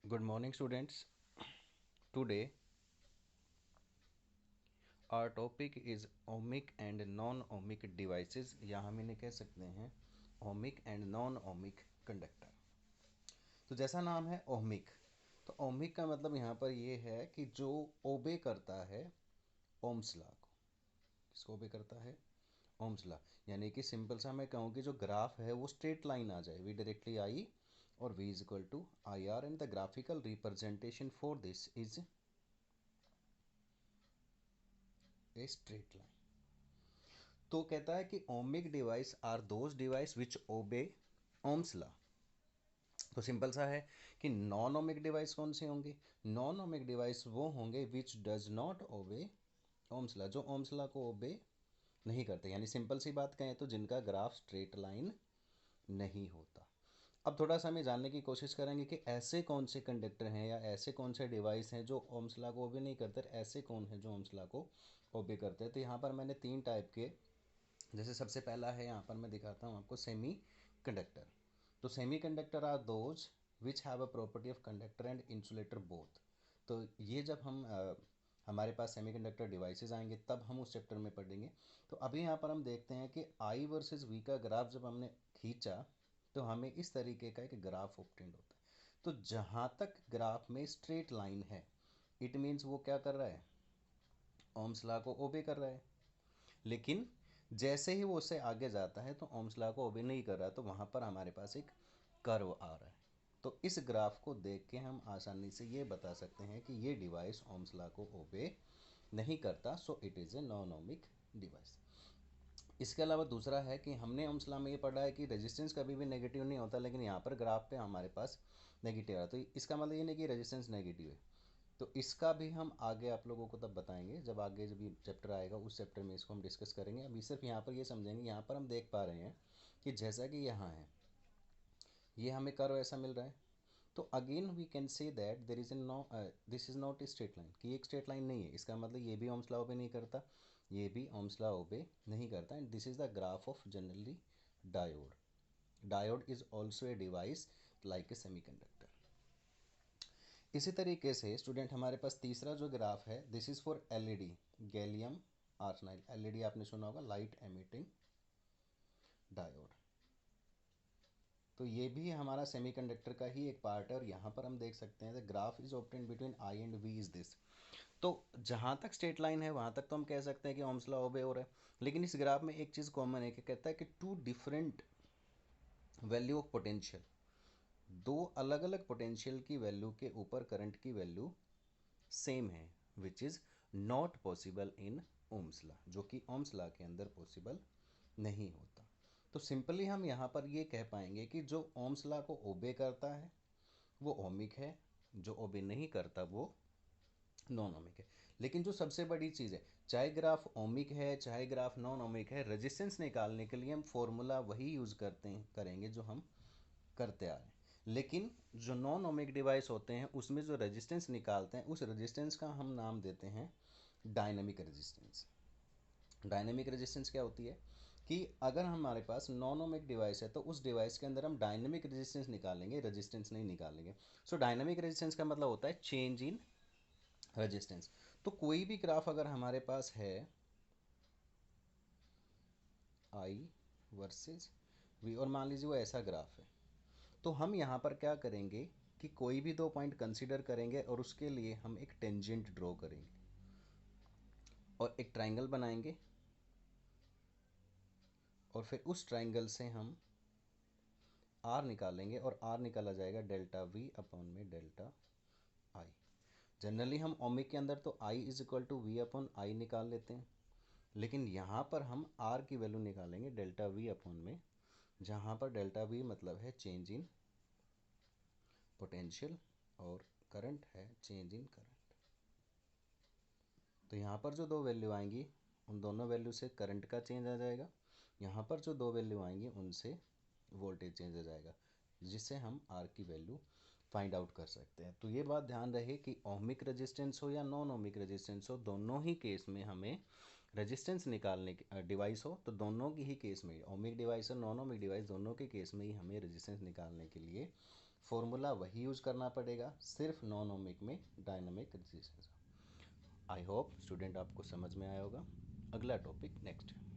Good morning, students. Today, our topic is ohmic and non-ohmic devices या हम इन्हें कह सकते हैं ohmic and non-ohmic conductor। तो जैसा नाम है ohmic, तो ohmic का मतलब यहाँ पर ये है कि जो ओबे करता है ओम्स लॉ को। किसको ओबे करता है? Ohm's law. यानी कि सिंपल सा मैं कहूँ कि जो ग्राफ है वो स्ट्रेट लाइन आ जाए, वी डायरेक्टली आई और v is equal to I R, and the graphical representation for this is a straight line. तो कहता है कि ohmic device are those devices which obey Ohm's law. तो simple सा है कि नॉन ओमिक डिवाइस कौन से होंगे? नॉन ओमिक डिवाइस वो होंगे which does not obey Ohm's law, जो ओम्स लॉ को ओबे नहीं करते। यानी सिंपल सी बात कहें तो जिनका ग्राफ स्ट्रेट लाइन नहीं होता। अब थोड़ा सा हमें जानने की कोशिश करेंगे कि ऐसे कौन से कंडक्टर हैं या ऐसे कौन से डिवाइस हैं जो ओम्स लॉ को ओबे नहीं करते, ऐसे कौन है जो ओम्स लॉ को ओबे करते हैं। तो यहाँ पर मैंने तीन टाइप के, जैसे सबसे पहला है यहाँ पर मैं दिखाता हूँ आपको सेमी कंडक्टर। तो semiconductor are those which have a property of conductor and insulator both. तो ये जब हम हमारे पास सेमी कंडक्टर डिवाइसेज आएंगे तब हम उस चैप्टर में पढ़ेंगे। तो अभी यहाँ पर हम देखते हैं कि आई वर्सेस वी का ग्राफ जब हमने खींचा तो हमें इस तरीके का एक ग्राफ ऑब्टेंड होता है। तो जहाँ तक ग्राफ में स्ट्रेट लाइन है, इट मीन्स वो क्या कर रहा है? ओम्स लॉ को ओबे कर रहा है। लेकिन जैसे ही वो उससे आगे जाता है तो ओम्स लॉ को ओबे नहीं कर रहा, तो वहाँ पर हमारे पास एक कर्व आ रहा है। तो इस ग्राफ को देख के हम आसानी से ये बता सकते हैं कि ये डिवाइस ओम्स लॉ को ओबे नहीं करता, so it is a non ohmic device. इसके अलावा दूसरा है कि हमने ओम्स लॉ में ये पढ़ा है कि रेजिस्टेंस कभी भी नेगेटिव नहीं होता, लेकिन यहाँ पर ग्राफ पे हमारे पास नेगेटिव आ रहा है। तो इसका मतलब ये नहीं कि रेजिस्टेंस नेगेटिव है। तो इसका भी हम आगे आप लोगों को तब बताएंगे जब आगे जब ये चैप्टर आएगा, उस चैप्टर में इसको हम डिस्कस करेंगे। अभी सिर्फ यहाँ पर ये समझेंगे। यहाँ पर हम देख पा रहे हैं कि जैसा कि यहाँ है, ये हमें कर्व ऐसा मिल रहा है। तो again we can say that there is no this is not a straight line, कि एक स्ट्रेट लाइन नहीं है। इसका मतलब ये भी ओम्स लॉ ओबे नहीं करता, ये भी ओम्स लॉ ओबे नहीं करता। And this is the graph of generally diode. Diode is also a device like a semiconductor. इसी तरीके से स्टूडेंट हमारे पास तीसरा जो ग्राफ है, this is for LED, gallium arsenide. LED आपने सुना होगा, लाइट एमिटिंग डायोड। तो ये भी हमारा सेमीकंडक्टर का ही एक पार्ट है। और यहाँ पर हम देख सकते हैं the graph is obtained between I and V is this. तो जहाँ तक स्ट्रेट लाइन है वहाँ तक तो हम कह सकते हैं कि ओम्स लॉ ओबे हो रहा है। लेकिन इस ग्राफ में एक चीज़ कॉमन है कि कहता है कि two different value of potential, दो अलग अलग पोटेंशियल की वैल्यू के ऊपर करंट की वैल्यू सेम है, which is not possible in Ohm's law, जो कि ओम्स लॉ के अंदर पॉसिबल नहीं होता। तो सिंपली हम यहाँ पर ये कह पाएंगे कि जो ओम्स लॉ को ओबे करता है वो ओमिक है, जो ओबे नहीं करता वो नॉन ओमिक है। लेकिन जो सबसे बड़ी चीज़ है, चाहे ग्राफ ओमिक है चाहे ग्राफ नॉन ओमिक है, रेजिस्टेंस निकालने के लिए हम फॉर्मूला वही यूज़ करेंगे जो हम करते आ रहे हैं। लेकिन जो नॉन ओमिक डिवाइस होते हैं उसमें जो रेजिस्टेंस निकालते हैं उस रेजिस्टेंस का हम नाम देते हैं डायनेमिक रेजिस्टेंस। डायनेमिक रेजिस्टेंस क्या होती है कि अगर हमारे पास नॉन ओमिक डिवाइस है तो उस डिवाइस के अंदर हम डायनेमिक रेजिस्टेंस निकालेंगे, रेजिस्टेंस नहीं निकालेंगे। सो डायनेमिक रेजिस्टेंस का मतलब होता है चेंज इन रेजिस्टेंस। तो कोई भी ग्राफ अगर हमारे पास है आई वर्सेस वी, और मान लीजिए वो ऐसा ग्राफ है, तो हम यहाँ पर क्या करेंगे कि कोई भी दो पॉइंट कंसीडर करेंगे और उसके लिए हम एक टेंजेंट ड्रॉ करेंगे और एक ट्राइंगल बनाएंगे, और फिर उस ट्राइंगल से हम आर निकालेंगे और आर निकाला जाएगा डेल्टा वी अपॉन में डेल्टा आई। जनरली हम ओमिक के अंदर तो I is equal to V upon I निकाल लेते हैं, लेकिन यहाँ पर हम आर की वैल्यू निकालेंगे डेल्टा वी अपॉन में, जहाँ पर डेल्टा वी मतलब है चेंज इन पोटेंशियल और करंट है चेंज इन करंट। तो यहाँ पर जो दो वैल्यू आएंगी उन दोनों वैल्यू से करंट का चेंज आ जाएगा, यहाँ पर जो दो वैल्यू आएंगी उनसे वोल्टेज चेंज आ जाएगा, जिससे हम आर की वैल्यू फाइंड आउट कर सकते हैं। तो ये बात ध्यान रहे कि ओमिक रेजिस्टेंस हो या नॉन ओमिक रेजिस्टेंस हो, दोनों ही केस में हमें रेजिस्टेंस निकालने के डिवाइस हो तो दोनों की ही केस में, ओमिक डिवाइस और नॉन ओमिक डिवाइस दोनों के केस में ही हमें रेजिस्टेंस निकालने के लिए फॉर्मूला वही यूज़ करना पड़ेगा, सिर्फ नॉन ओमिक में dynamic resistance. I hope student आपको समझ में आया होगा। अगला टॉपिक नेक्स्ट है।